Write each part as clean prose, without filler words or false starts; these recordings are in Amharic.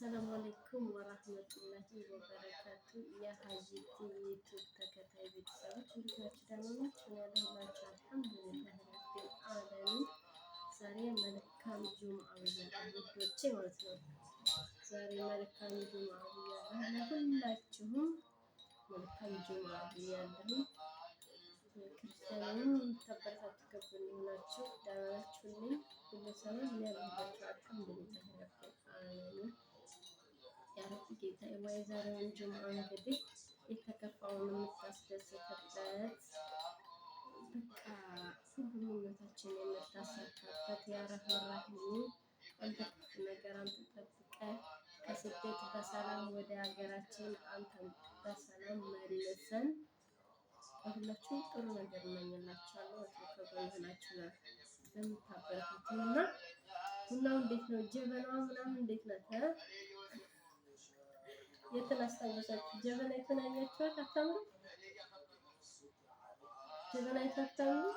አሰላሙ አለይኩም ወራህመቱላሂ ወበረካቱ። የሀጂቲ ዩቲዩብ ተከታይ ቤተሰቦች እንዴት ናችሁ? ደህና ናችሁ? ያለሁላችሁ አልሐምዱሊላህ ረቢል ዓለሚን። ዛሬ መልካም ጁምዓ ብያለሁ ውዶቼ ማለት ነው። ዛሬ መልካም ጁምዓ ብያለሁ ለሁላችሁም መልካም ጁምዓ ብያለሁ። ክርስቲያንም ተበረታቱ ከጎኔ ናችሁ። ደህና ናችሁልኝ? ሁሉ ሰላም ያለሁላችሁ አልሐምዱሊላህ ረቢል ዓለሚን። ያረብ ጌታ የዛሬውን ጁምዓ እንግዲህ የተከፋውን የምታስደስትበት በቃ ሁሉም ምኞታችን የምታሳካበት ያረህመን ራሂም አንተ ክፉ ነገር አንተ ጠብቀህ ከስደት በሰላም ወደ ሀገራችን አንተ በሰላም መልሰን ሁላችሁም ጥሩ ነገር እመኝላችኋለሁ። ከጎኔ ናችሁ ለምታበረታቱኝ እና ቡናው እንዴት ነው? ጀበናዋ ምናምን እንዴት ናት? የትን አስታወሳችሁ? ጀበናይቱን አያችኋት? አታምሩም? ጀበናይቱ አታምሩም?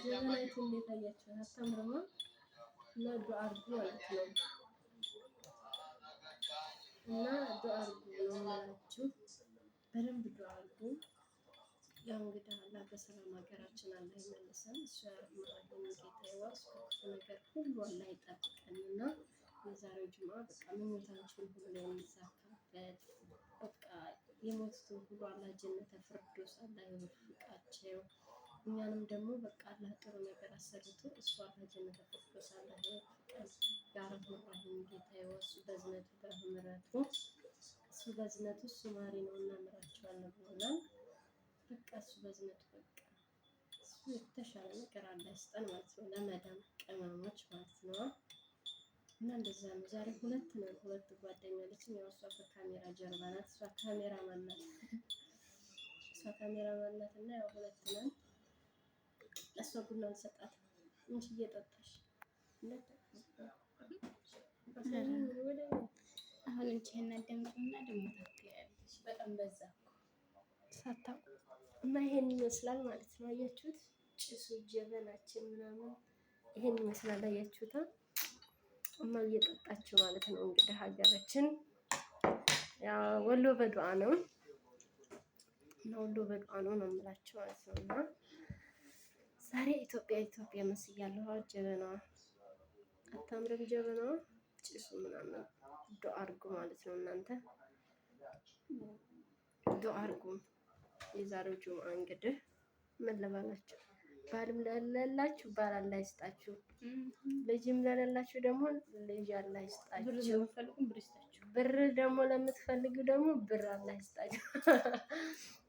ጀበናይቱ እንዴት አያችኋት? አታምሩም? እና ዱአ አድርጉ ማለት ነው። እና ዱአ አድርጉ ነው የምላችሁ። በደንብ ዱአ አድርጉ። ያው እንግዲህ አላህ በሰላም ሀገራችን አላህ ይመልሰን። እሱ ያረህመን ጌታ ይዋስ ከክፉ ነገር ሁሉ አላህ ይጠብቀንና የዛሬው ጁምዓ በቃ ምኞታችን ሁሉ የሚሳካበት በቃ የሞቱትን ሁሉ አላህ ጀነተ ፊርደውስ አላህ ይወፍቃቸው። እኛንም ደግሞ በቃ አላህ ጥሩ ነገር አሰርቶ እሱ አላህ ጀነተ ፊርደውስ አላህ ይወፍቀን። ያ ረህመን ራሂም ጌታ ይዋስ በዝነቱ በምህረቱ እሱ በዝነቱ እሱ ማሪ ነው እና ምራቸዋለሁ ብሎናል። በቃ እሱ በዝነቱ በቃ እሱ የተሻለ ነገር አላህ ይስጠን ማለት ነው። ለመዳም ቅመሞች ማለት ነው። እና እንደዛ ነው። ዛሬ ሁለት ጓደኛ አለችኝ። ያው እሷ ከካሜራ ጀርባ ናት። እሷ ካሜራ ማናት እና ያው ሁለት ነን። እሷ ቡና አልሰጣት እንጂ እየጠጣሽ አሁን እንቺና ደምቁና ደግሞ ታውቂያለሽ። በጣም በዛ ሳታውቁ እና ይሄን ይመስላል ማለት ነው። አያችሁት? ጭሱ ጀበናችን ምናምን ይሄን ይመስላል። አያችሁታ? እና እየጠጣችሁ ማለት ነው። እንግዲህ ሀገራችን ያው ወሎ በዱዓ ነው እና ወሎ በዱዓ ነው የምላችሁ ማለት ነው። እና ዛሬ ኢትዮጵያ መስያለሁ። ጀበናዋ አታምርም? ጀበናዋ ጭሱ ምናምን ዱዓ አድርጉ ማለት ነው። እናንተ ዱዓ አድርጉ። የዛሬው ጁምዓ እንግዲህ ምን ልበላችሁ፣ ባልም ለሌላችሁ ባል አላህ ይስጣችሁ፣ ልጅም ለሌላችሁ ደግሞ ልጅ አላህ ይስጣችሁ፣ ብር ደግሞ ለምትፈልጉ ደግሞ ብር አላህ ይስጣችሁ።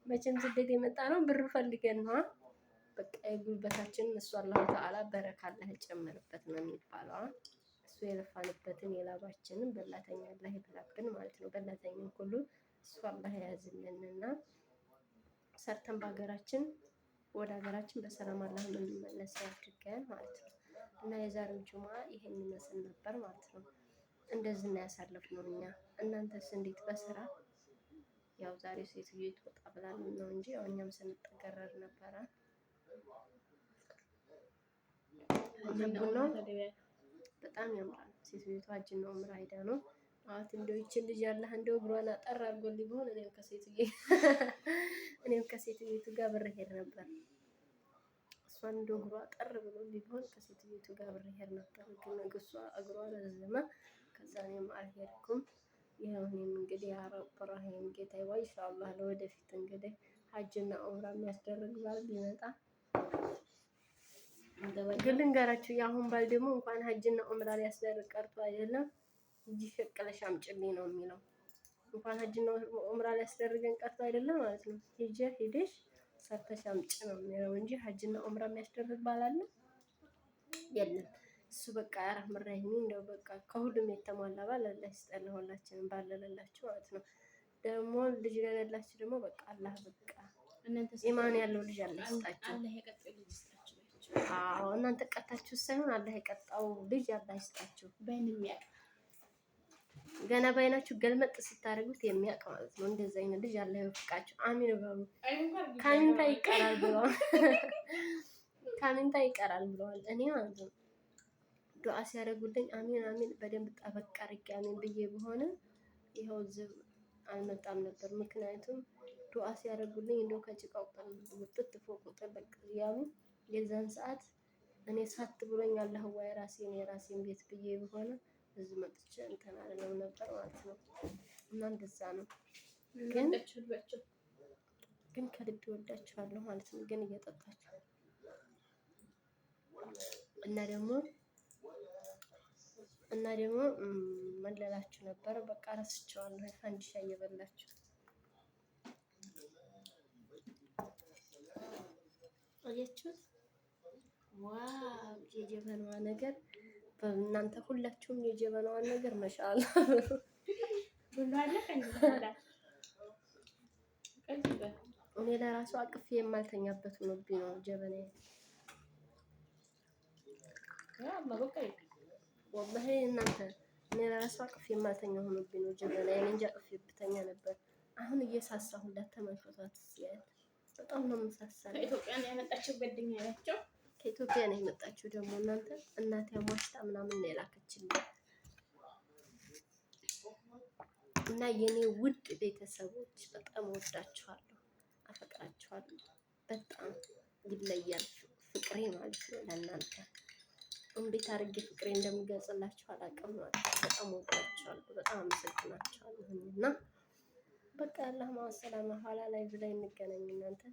መቼም ስደት የመጣ ነው ብር ፈልገን ነው። በቃ የጉልበታችንን እሱ አላህ ተዓላ በረካ አላህ ይጨምርበት ነው የሚባለው። እሱ የለፋንበትን የላባችንን በላተኛ አላህ ይብላብን ማለት ነው። በላተኛን ሁሉ እሱ አላህ የያዝልንና ሰርተን በሀገራችን ወደ ሀገራችን በሰላም አላህ የምንመለስ ያድርገን ማለት ነው። እና የዛሬው ጁምዓ ይሄን ይመስል ነበር ማለት ነው። እንደዚህ ነው ያሳለፍነው እኛ። እናንተስ እንዴት? በስራ ያው ዛሬ ሴትዮ ትወጣ ብላልን ነው እንጂ ያው እኛም ስንጠገረር ነበረ። ቡናው በጣም ያምራል። ሴትዮዋ ሀጅን ነው ምራ ሄዳ ነው አት እንደው ይችን ልጅ ያለህ እንደው እግሯን አጠር አድርጎልኝ ቢሆን እኔም ከሴትዮቱ ጋር ብር ሄድ ነበር። እሷን እንደው እግሯ አጠር ብሎልኝ ቢሆን ከሴትዮቱ ጋር ብር ሄድ ነበር። ግን እሷ እግሯ ረዘመ። ከዛ እኔም አልሄድኩም። ይኸው እኔም እንግዲህ ያ ረብ ራሂም ጌታ ይዋ ኢንሻአላህ ለወደፊት እንግዲህ ሀጅና ዑምራ የሚያስደርግ ባል ቢመጣ ግን ልንገራችሁ፣ የአሁን ባል ደግሞ እንኳን ሀጅና ዑምራ ሊያስደርግ ቀርቶ አይደለም እጅ ሸቀለሽ አምጪልኝ ነው የሚለው። እንኳን ሀጅና ዑምራ ሊያስደርገን ቀርቶ አይደለም ማለት ነው። ሄደሽ ሰርተሽ አምጪ ነው የሚለው እንጂ ሀጅና ዑምራ የሚያስደርግ ባል አለ የለም። እሱ በቃ ያረህመን ራሂም እንደው በቃ ከሁሉም የተሟላ ባል አላህ ይስጠን ሁላችንም። ባል ለሌላችሁ ማለት ነው። ደግሞ ልጅ ለሌላችሁ ደግሞ በቃ አላህ በቃ ኢማን ያለው ልጅ አላህ ይስጣችሁ። አዎ እናንተ ቀጣችሁ ሳይሆን አላህ የቀጣው ልጅ አላህ ይስጣችሁ። ገና ባይናችሁ ገልመጥ ስታደርጉት የሚያውቅ ማለት ነው። እንደዚህ አይነት ልጅ አላህ ይወፍቃችሁ። አሚን በሉ። ካሚንታ ይቀራል ብለዋል። እኔ ማለት ነው ዱዓ ሲያደርጉልኝ አሚን አሚን በደንብ ጠበቅ አድርጌ አሚን ብዬ በሆነ ይኸው ዝም አልመጣም ነበር። ምክንያቱም ዱዓ ሲያደርጉልኝ እንደው ከጭቃው ውጥት ፎቅ ጥልቅ እያሉ የዛን ሰዓት እኔ ሳት ብሎኝ አላህ ወይ የራሴን ቤት ብዬ በሆነ እዚህ መጥቼ እንትን አልለው ነበር ማለት ነው። እና እንደዛ ነው። ግን ከልብ ወዳችኋለሁ ማለት ነው። ግን እየጠጣችሁ እና ደግሞ መለላችሁ ነበር። በቃ ረስቼዋለሁ። ፈንዲሻ እየበላችሁ አያችሁት? ዋው የጀበናዋ ነገር በእናንተ ሁላችሁም የጀበናዋን ነገር መሻአላ እኔ ለራሱ አቅፌ የማልተኛበት ሆኖብኝ ነው ጀበናዬ። ወላሂ እናንተ እኔ ለራሱ አቅፌ የማልተኛ ሆኖብኝ ነው ጀበናዬ። እኔ እንጃ አቅፌ ብተኛ ነበር። አሁን እየሳሳሁላት ተመልከቷት። በጣም ነው የምሳሳለው። ከኢትዮጵያ ነው ያመጣችው ጓደኛ ያላቸው ከኢትዮጵያ ነው የመጣችው። ደግሞ እናንተ እናቴ አሟሽታ ምናምን ነው የላከችልኝ። እና የኔ ውድ ቤተሰቦች በጣም ወዳችኋለሁ፣ አፈቅራችኋለሁ። በጣም ይለያል ፍቅሬ ማለት ነው ለእናንተ። እንዴት አድርጌ ፍቅሬ እንደምገልጽላችሁ አላውቅም ማለት ነው። በጣም ወዳችኋለሁ፣ በጣም አመሰግናችኋለሁ። እና በቃ አላህ ማሰላማ ኋላ ላይ ብላይ እንገናኝ እናንተ